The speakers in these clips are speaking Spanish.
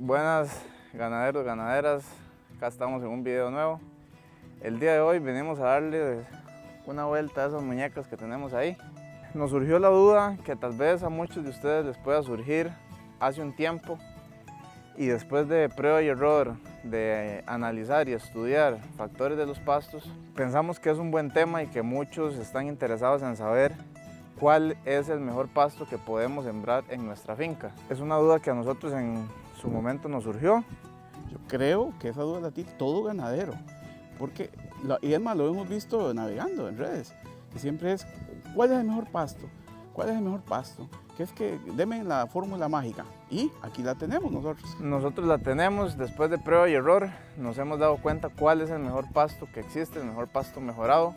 Buenas ganaderos, ganaderas, acá estamos en un video nuevo. El día de hoy venimos a darle una vuelta a esas muñecas que tenemos ahí. Nos surgió la duda que tal vez a muchos de ustedes les pueda surgir hace un tiempo, y después de prueba y error, de analizar y estudiar factores de los pastos, pensamos que es un buen tema y que muchos están interesados en saber cuál es el mejor pasto que podemos sembrar en nuestra finca. Es una duda que a nosotros en su momento nos surgió. Yo creo que esa duda la tiene todo ganadero, porque, y es más, lo hemos visto navegando en redes, que siempre es, ¿cuál es el mejor pasto? ¿Cuál es el mejor pasto? Que es que deme la fórmula mágica, y aquí la tenemos nosotros. Nosotros la tenemos, después de prueba y error, nos hemos dado cuenta cuál es el mejor pasto que existe, el mejor pasto mejorado.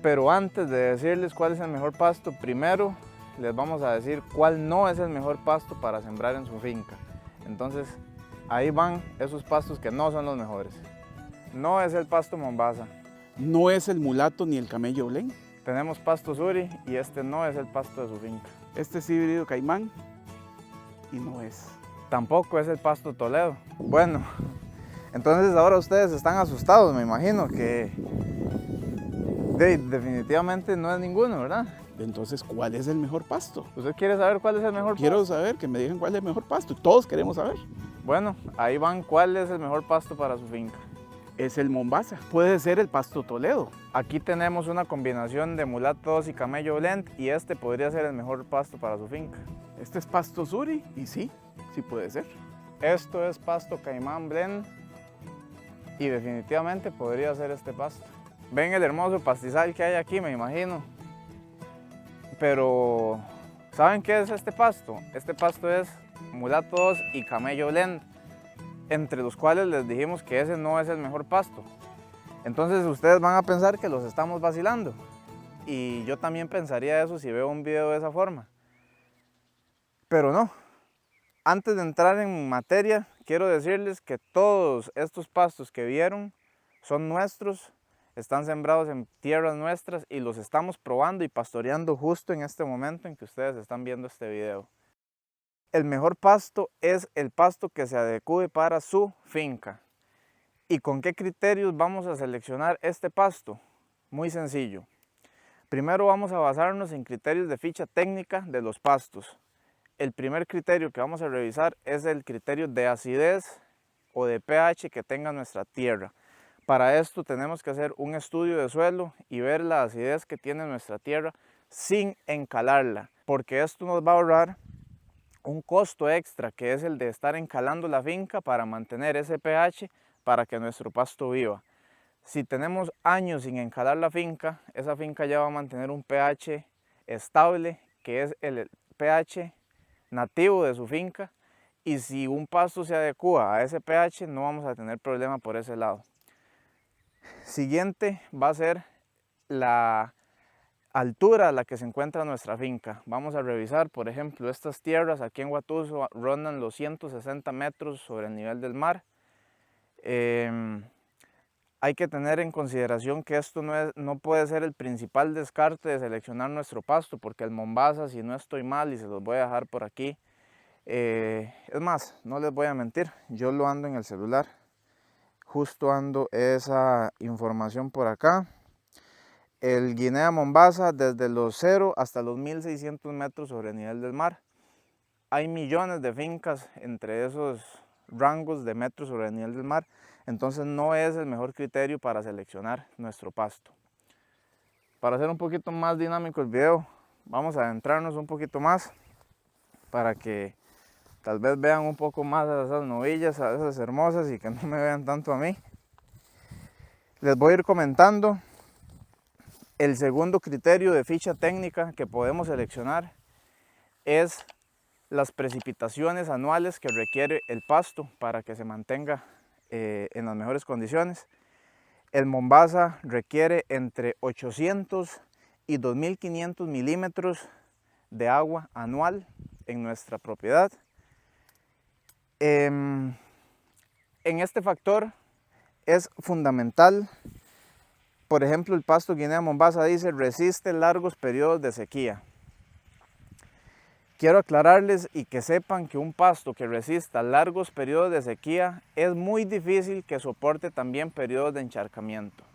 Pero antes de decirles cuál es el mejor pasto, primero les vamos a decir cuál no es el mejor pasto para sembrar en su finca. Entonces, ahí van esos pastos que no son los mejores. No es el pasto Mombasa. No es el mulato ni el camello Blend. Tenemos pasto Suri y este no es el pasto de su finca. Este es híbrido caimán y no es. Tampoco es el pasto Toledo. Bueno, entonces ahora ustedes están asustados, me imagino que definitivamente no es ninguno, ¿verdad? Entonces, ¿cuál es el mejor pasto? ¿Usted quiere saber cuál es el mejor pasto? Quiero saber, que me digan cuál es el mejor pasto. Todos queremos saber. Bueno, ahí van cuál es el mejor pasto para su finca. Es el Mombasa. Puede ser el pasto Toledo. Aquí tenemos una combinación de mulato 2 y camello blend, y este podría ser el mejor pasto para su finca. Este es pasto Suri y sí puede ser. Esto es pasto caimán blend y definitivamente podría ser este pasto. Ven el hermoso pastizal que hay aquí, me imagino. Pero, ¿saben qué es este pasto? Este pasto es mulato 2 y camello blend, entre los cuales les dijimos que ese no es el mejor pasto. Entonces ustedes van a pensar que los estamos vacilando, y yo también pensaría eso si veo un video de esa forma. Pero no. Antes de entrar en materia, quiero decirles que todos estos pastos que vieron son nuestros, están sembrados en tierras nuestras y los estamos probando y pastoreando justo en este momento en que ustedes están viendo este video. El mejor pasto es el pasto que se adecue para su finca. ¿Y con qué criterios vamos a seleccionar este pasto? Muy sencillo. Primero vamos a basarnos en criterios de ficha técnica de los pastos. El primer criterio que vamos a revisar es el criterio de acidez o de pH que tenga nuestra tierra. Para esto tenemos que hacer un estudio de suelo y ver la acidez que tiene nuestra tierra sin encalarla, porque esto nos va a ahorrar un costo extra, que es el de estar encalando la finca para mantener ese pH para que nuestro pasto viva. Si tenemos años sin encalar la finca, esa finca ya va a mantener un pH estable, que es el pH nativo de su finca, y si un pasto se adecua a ese pH no vamos a tener problema por ese lado. Siguiente va a ser la altura a la que se encuentra nuestra finca. Vamos a revisar, por ejemplo, estas tierras aquí en Huatuso rondan los 160 metros sobre el nivel del mar. Hay que tener en consideración que esto no puede ser el principal descarte de seleccionar nuestro pasto, porque el Mombasa, si no estoy mal, y se los voy a dejar por aquí, es más, no les voy a mentir, yo lo ando en el celular, justo ando esa información por acá. El Guinea Mombasa, desde los 0 hasta los 1600 metros sobre el nivel del mar. Hay millones de fincas entre esos rangos de metros sobre el nivel del mar, entonces no es el mejor criterio para seleccionar nuestro pasto. Para hacer un poquito más dinámico el video, vamos a adentrarnos un poquito más para que tal vez vean un poco más a esas novillas, a esas hermosas, y que no me vean tanto a mí. Les voy a ir comentando. El segundo criterio de ficha técnica que podemos seleccionar es las precipitaciones anuales que requiere el pasto para que se mantenga en las mejores condiciones. El Mombasa requiere entre 800 y 2500 milímetros de agua anual en nuestra propiedad. En este factor es fundamental. Por ejemplo, el pasto Guinea Mombasa dice resiste largos periodos de sequía. quiero aclararles y que sepan que un pasto que resista largos periodos de sequía es muy difícil que soporte también periodos de encharcamiento,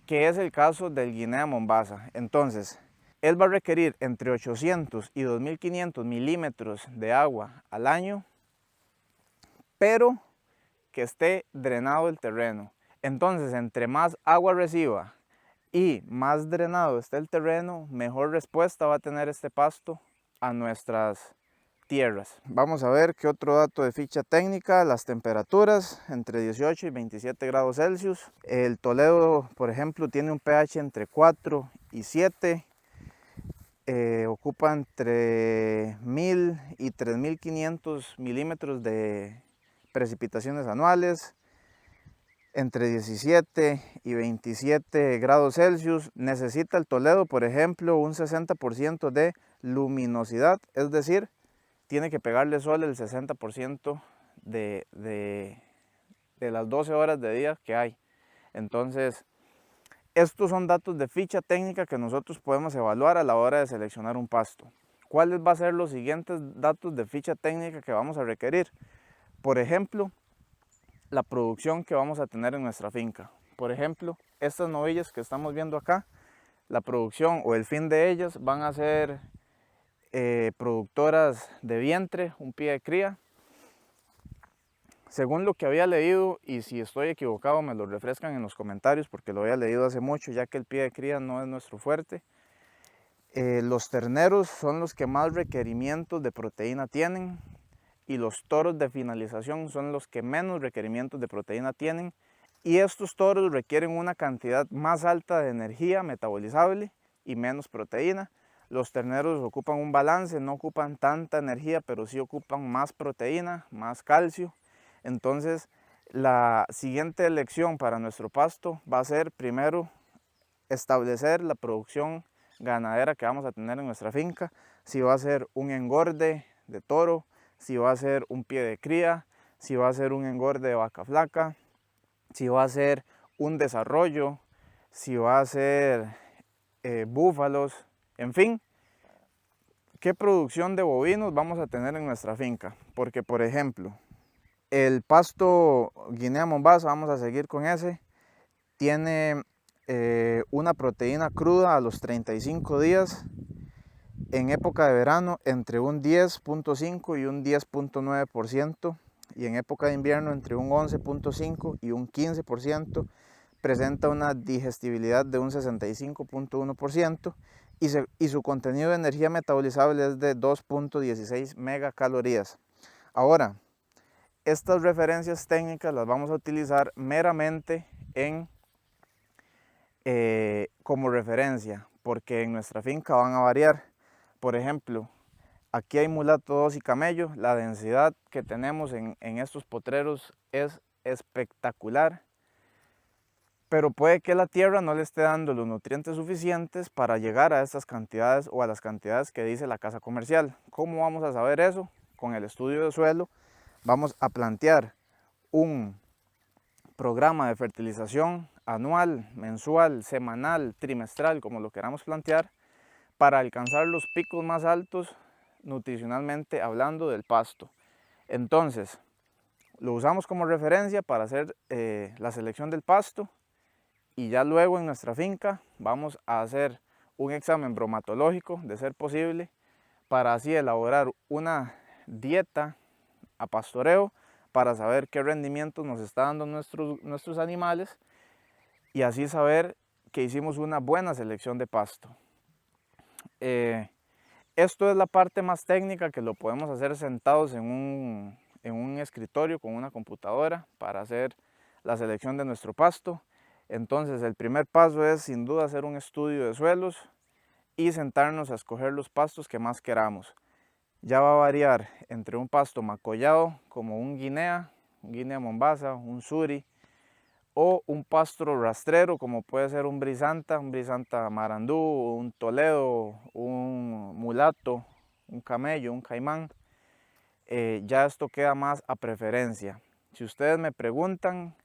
que es el caso del Guinea Mombasa. Entonces, él va a requerir entre 800 y 2500 milímetros de agua al año, pero que esté drenado el terreno. Entonces, entre más agua reciba y más drenado esté el terreno, mejor respuesta va a tener este pasto a nuestras tierras. Vamos a ver qué otro dato de ficha técnica: las temperaturas entre 18 y 27 grados Celsius. El Toledo, por ejemplo, tiene un pH entre 4 y 7. Ocupa entre 1000 y 3500 milímetros de precipitaciones anuales. Entre 17 y 27 grados Celsius. Necesita el Toledo, por ejemplo, un 60% de luminosidad, es decir, tiene que pegarle sol el 60% de las 12 horas de día que hay. Entonces, estos son datos de ficha técnica que nosotros podemos evaluar a la hora de seleccionar un pasto. ¿Cuáles van a ser los siguientes datos de ficha técnica que vamos a requerir? Por ejemplo, la producción que vamos a tener en nuestra finca. Por ejemplo, estas novillas que estamos viendo acá, la producción o el fin de ellas van a ser productoras de vientre, un pie de cría. Según lo que había leído, y si estoy equivocado me lo refrescan en los comentarios porque lo había leído hace mucho, ya que el pie de cría no es nuestro fuerte. Los terneros son los que más requerimientos de proteína tienen, y los toros de finalización son los que menos requerimientos de proteína tienen, y estos toros requieren una cantidad más alta de energía metabolizable y menos proteína. Los terneros ocupan un balance, no ocupan tanta energía, pero sí ocupan más proteína, más calcio. Entonces, la siguiente elección para nuestro pasto va a ser primero establecer la producción ganadera que vamos a tener en nuestra finca, si va a ser un engorde de toro, si va a ser un pie de cría, si va a ser un engorde de vaca flaca, si va a ser un desarrollo, si va a ser búfalos, en fin, qué producción de bovinos vamos a tener en nuestra finca. Porque, por ejemplo, el pasto Guinea Mombasa, vamos a seguir con ese, tiene una proteína cruda a los 35 días, en época de verano entre un 10.5 y un 10.9%, y en época de invierno entre un 11.5 y un 15%. Presenta una digestibilidad de un 65.1% y su contenido de energía metabolizable es de 2.16 megacalorías. Ahora, estas referencias técnicas las vamos a utilizar meramente como referencia, porque en nuestra finca van a variar. Por ejemplo, aquí hay mulato 2 y camello. La densidad que tenemos en estos potreros es espectacular, pero puede que la tierra no le esté dando los nutrientes suficientes para llegar a estas cantidades o a las cantidades que dice la casa comercial. ¿Cómo vamos a saber eso? Con el estudio de suelo vamos a plantear un programa de fertilización anual, mensual, semanal, trimestral, como lo queramos plantear, para alcanzar los picos más altos nutricionalmente hablando del pasto. Entonces, lo usamos como referencia para hacer la selección del pasto, y ya luego en nuestra finca vamos a hacer un examen bromatológico, de ser posible, para así elaborar una dieta a pastoreo para saber qué rendimiento nos está dando nuestros animales, y así saber que hicimos una buena selección de pasto. Esto es la parte más técnica, que lo podemos hacer sentados en un escritorio con una computadora para hacer la selección de nuestro pasto. Entonces, el primer paso es sin duda hacer un estudio de suelos y sentarnos a escoger los pastos que más queramos. Ya va a variar entre un pasto macollado como un Guinea Mombasa, un Suri, o un pasto rastrero como puede ser un Brisanta Marandú, un Toledo, un mulato, un camello, un caimán. Ya esto queda más a preferencia. Si ustedes me preguntan,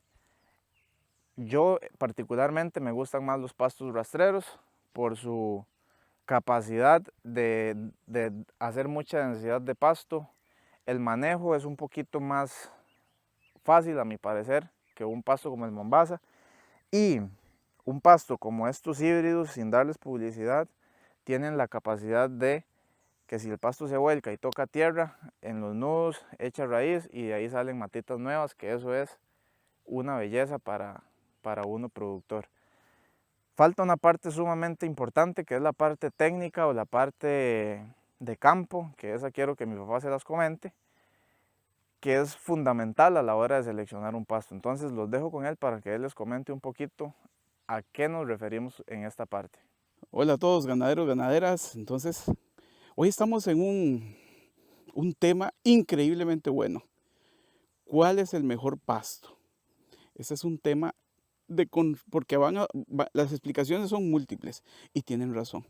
yo particularmente me gustan más los pastos rastreros por su capacidad de hacer mucha densidad de pasto. El manejo es un poquito más fácil, a mi parecer, que un pasto como el Mombasa. Y un pasto como estos híbridos, sin darles publicidad, tienen la capacidad de que si el pasto se vuelca y toca tierra, en los nudos echa raíz y de ahí salen matitas nuevas, que eso es una belleza para uno productor. Falta una parte sumamente importante, que es la parte técnica o la parte de campo, que esa quiero que mi papá se las comente, que es fundamental a la hora de seleccionar un pasto. Entonces los dejo con él para que él les comente un poquito a qué nos referimos en esta parte. Hola a todos, ganaderos, ganaderas. Entonces, hoy estamos en un tema increíblemente bueno. ¿Cuál es el mejor pasto? Ese es un tema porque las explicaciones son múltiples y tienen razón.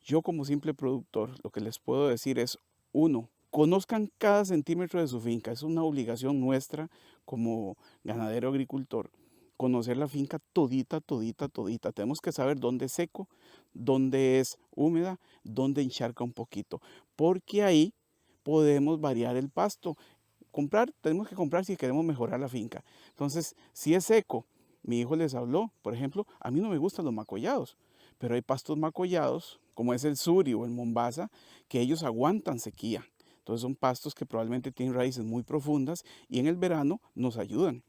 Yo como simple productor, lo que les puedo decir es, uno, conozcan cada centímetro de su finca. Es una obligación nuestra como ganadero agricultor. Conocer la finca todita, todita, todita. Tenemos que saber dónde es seco, dónde es húmeda, dónde encharca un poquito. Porque ahí podemos variar el pasto. Tenemos que comprar si queremos mejorar la finca. Entonces, si es seco, mi hijo les habló, por ejemplo, a mí no me gustan los macollados, pero hay pastos macollados, como es el suri o el Mombasa, que ellos aguantan sequía. Entonces son pastos que probablemente tienen raíces muy profundas y en el verano nos ayudan.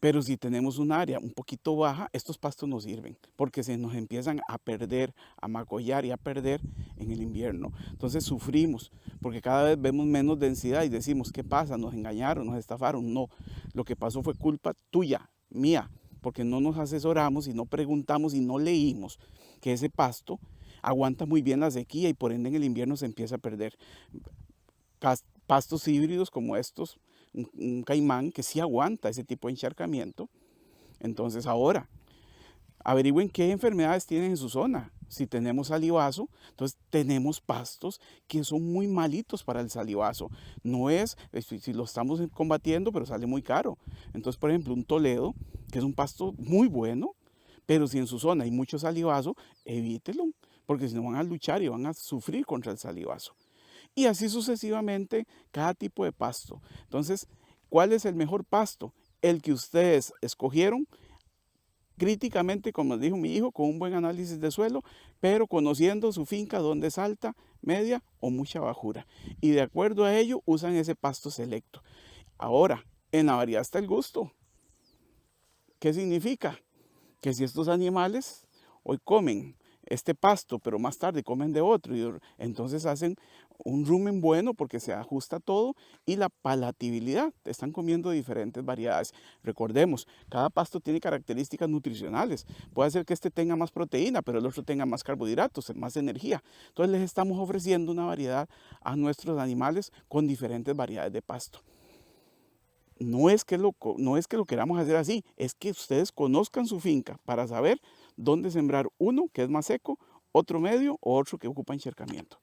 Pero si tenemos un área un poquito baja, estos pastos no sirven, porque se nos empiezan a perder, a macollar y a perder en el invierno. Entonces sufrimos, porque cada vez vemos menos densidad y decimos, ¿qué pasa? ¿Nos engañaron? ¿Nos estafaron? No, lo que pasó fue culpa tuya, mía, porque no nos asesoramos y no preguntamos y no leímos que ese pasto aguanta muy bien la sequía y por ende en el invierno se empieza a perder. Pastos híbridos como estos, un caimán que sí aguanta ese tipo de encharcamiento. Entonces ahora, averigüen qué enfermedades tienen en su zona. Si tenemos salivazo, entonces tenemos pastos que son muy malitos para el salivazo. No es, si lo estamos combatiendo, pero sale muy caro. Entonces, por ejemplo, un Toledo, que es un pasto muy bueno, pero si en su zona hay mucho salivazo, evítelo, porque si no van a luchar y van a sufrir contra el salivazo. Y así sucesivamente cada tipo de pasto. Entonces, ¿cuál es el mejor pasto? El que ustedes escogieron críticamente, como dijo mi hijo, con un buen análisis de suelo, pero conociendo su finca donde es alta, media o mucha bajura. Y de acuerdo a ello usan ese pasto selecto. Ahora, en la variedad está el gusto. ¿Qué significa? Que si estos animales hoy comen este pasto, pero más tarde comen de otro, y entonces hacen un rumen bueno porque se ajusta todo y la palatabilidad, están comiendo diferentes variedades. Recordemos, cada pasto tiene características nutricionales. Puede ser que este tenga más proteína, pero el otro tenga más carbohidratos, más energía. Entonces les estamos ofreciendo una variedad a nuestros animales con diferentes variedades de pasto. No es que lo queramos hacer así, es que ustedes conozcan su finca para saber dónde sembrar uno que es más seco, otro medio o otro que ocupa encharcamiento.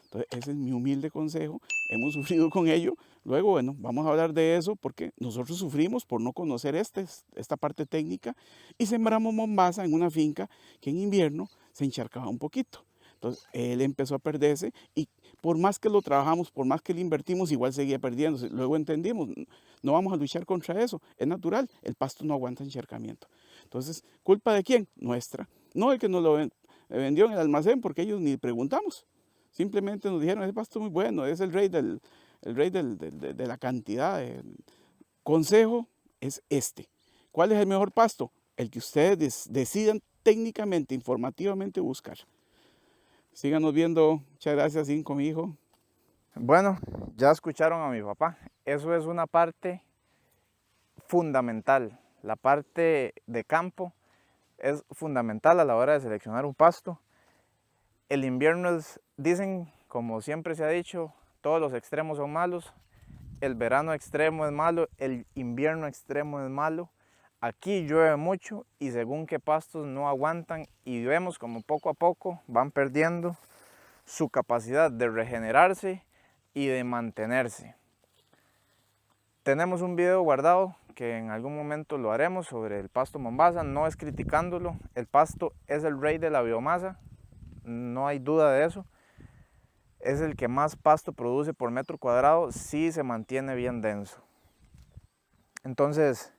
Entonces, ese es mi humilde consejo. Hemos sufrido con ello. Luego, bueno, vamos a hablar de eso porque nosotros sufrimos por no conocer esta parte técnica y sembramos Mombasa en una finca que en invierno se encharcaba un poquito. Entonces, él empezó a perderse y por más que lo trabajamos, por más que le invertimos, igual seguía perdiéndose. Luego entendimos, no vamos a luchar contra eso. Es natural, el pasto no aguanta encharcamiento. Entonces, ¿culpa de quién? Nuestra. No el que nos lo vendió en el almacén, porque ellos ni preguntamos. Simplemente nos dijeron, ese pasto es muy bueno, es el rey de la cantidad. El consejo es este. ¿Cuál es el mejor pasto? El que ustedes decidan técnicamente, informativamente buscar. Síganos viendo. Muchas gracias, con mi hijo. Bueno, ya escucharon a mi papá. Eso es una parte fundamental. La parte de campo es fundamental a la hora de seleccionar un pasto. El invierno dicen, como siempre se ha dicho, todos los extremos son malos. El verano extremo es malo, el invierno extremo es malo. Aquí llueve mucho y según qué pastos no aguantan y vemos como poco a poco van perdiendo su capacidad de regenerarse y de mantenerse. Tenemos un video guardado que en algún momento lo haremos sobre el pasto Mombasa. No es criticándolo, el pasto es el rey de la biomasa. no hay duda de eso. Es el que más pasto produce por metro cuadrado si se mantiene bien denso. Entonces,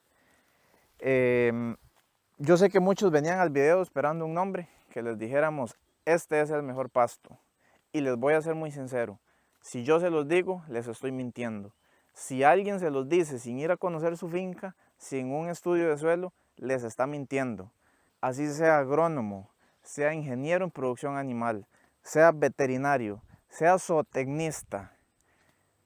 yo sé que muchos venían al video esperando un nombre, que les dijéramos, este es el mejor pasto. Y les voy a ser muy sincero, si yo se los digo, les estoy mintiendo. Si alguien se los dice sin ir a conocer su finca, sin un estudio de suelo, les está mintiendo. Así sea agrónomo, sea ingeniero en producción animal, sea veterinario, sea zootecnista.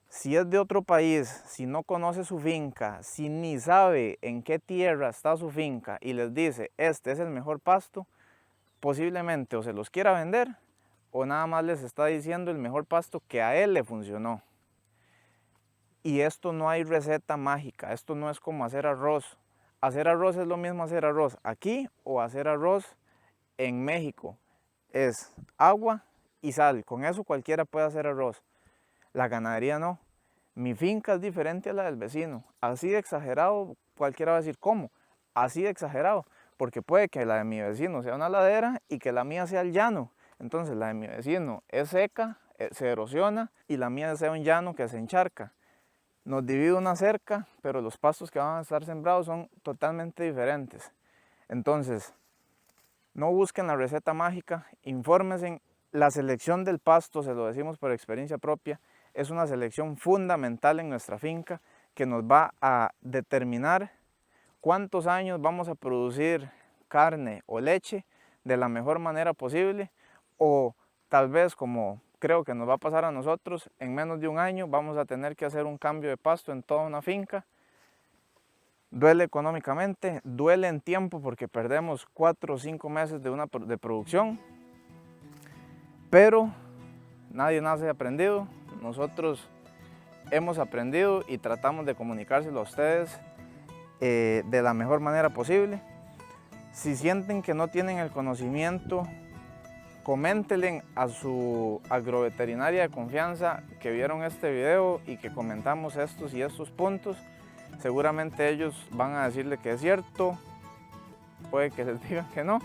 Si es de otro país, si no conoce su finca, si ni sabe en qué tierra está su finca y les dice, este es el mejor pasto, posiblemente o se los quiera vender o nada más les está diciendo el mejor pasto que a él le funcionó. Y esto no hay receta mágica, esto no es como hacer arroz. Hacer arroz es lo mismo hacer arroz aquí o hacer arroz en México. Es agua y sal, con eso cualquiera puede hacer arroz. La ganadería no. Mi finca es diferente a la del vecino. Así de exagerado, cualquiera va a decir, ¿cómo? Así de exagerado, porque puede que la de mi vecino sea una ladera y que la mía sea el llano. Entonces la de mi vecino es seca, se erosiona, y la mía sea un llano que se encharca. Nos divide una cerca, pero los pastos que van a estar sembrados son totalmente diferentes. Entonces, no busquen la receta mágica, infórmense. La selección del pasto, se lo decimos por experiencia propia, es una selección fundamental en nuestra finca que nos va a determinar cuántos años vamos a producir carne o leche de la mejor manera posible, o tal vez, como creo que nos va a pasar a nosotros, en menos de un año vamos a tener que hacer un cambio de pasto en toda una finca. Duele económicamente, duele en tiempo porque perdemos 4 o 5 meses de producción, pero nadie nace aprendido. Nosotros hemos aprendido y tratamos de comunicárselo a ustedes de la mejor manera posible. Si sienten que no tienen el conocimiento, coméntenle a su agroveterinaria de confianza que vieron este video y que comentamos estos y estos puntos. Seguramente ellos van a decirle que es cierto, puede que les digan que no,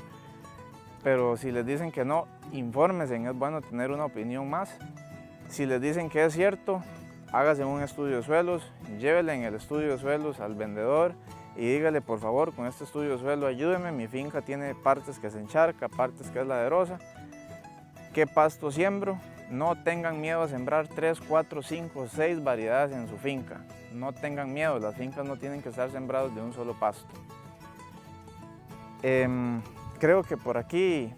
pero si les dicen que no, infórmense, es bueno tener una opinión más. Si les dicen que es cierto, hágase un estudio de suelos, llévele en el estudio de suelos al vendedor y dígale, por favor, con este estudio de suelo ayúdeme, mi finca tiene partes que se encharca, partes que es laderosa, ¿qué pasto siembro? No tengan miedo a sembrar 3, 4, 5, 6 variedades en su finca. No tengan miedo, las fincas no tienen que estar sembradas de un solo pasto. Creo que por aquí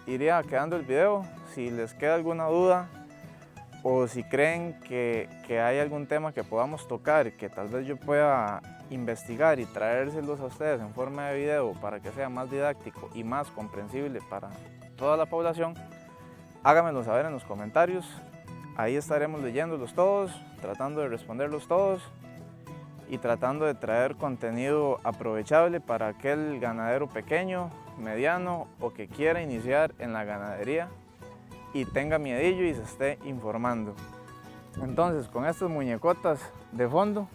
iría quedando el video. Si les queda alguna duda o si creen que hay algún tema que podamos tocar, que tal vez yo pueda investigar y traérselos a ustedes en forma de video para que sea más didáctico y más comprensible para toda la población, háganmelo saber en los comentarios. Ahí estaremos leyéndolos todos, tratando de responderlos todos y tratando de traer contenido aprovechable para aquel ganadero pequeño, mediano o que quiera iniciar en la ganadería y tenga miedillo y se esté informando. Entonces, con estas muñecotas de fondo,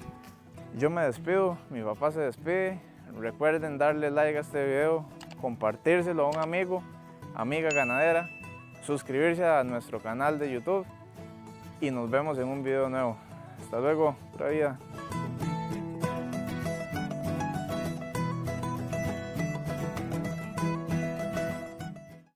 yo me despido, mi papá se despide. Recuerden darle like a este video, compartírselo a un amigo, amiga ganadera, suscribirse a nuestro canal de YouTube y nos vemos en un video nuevo. Hasta luego, pura vida.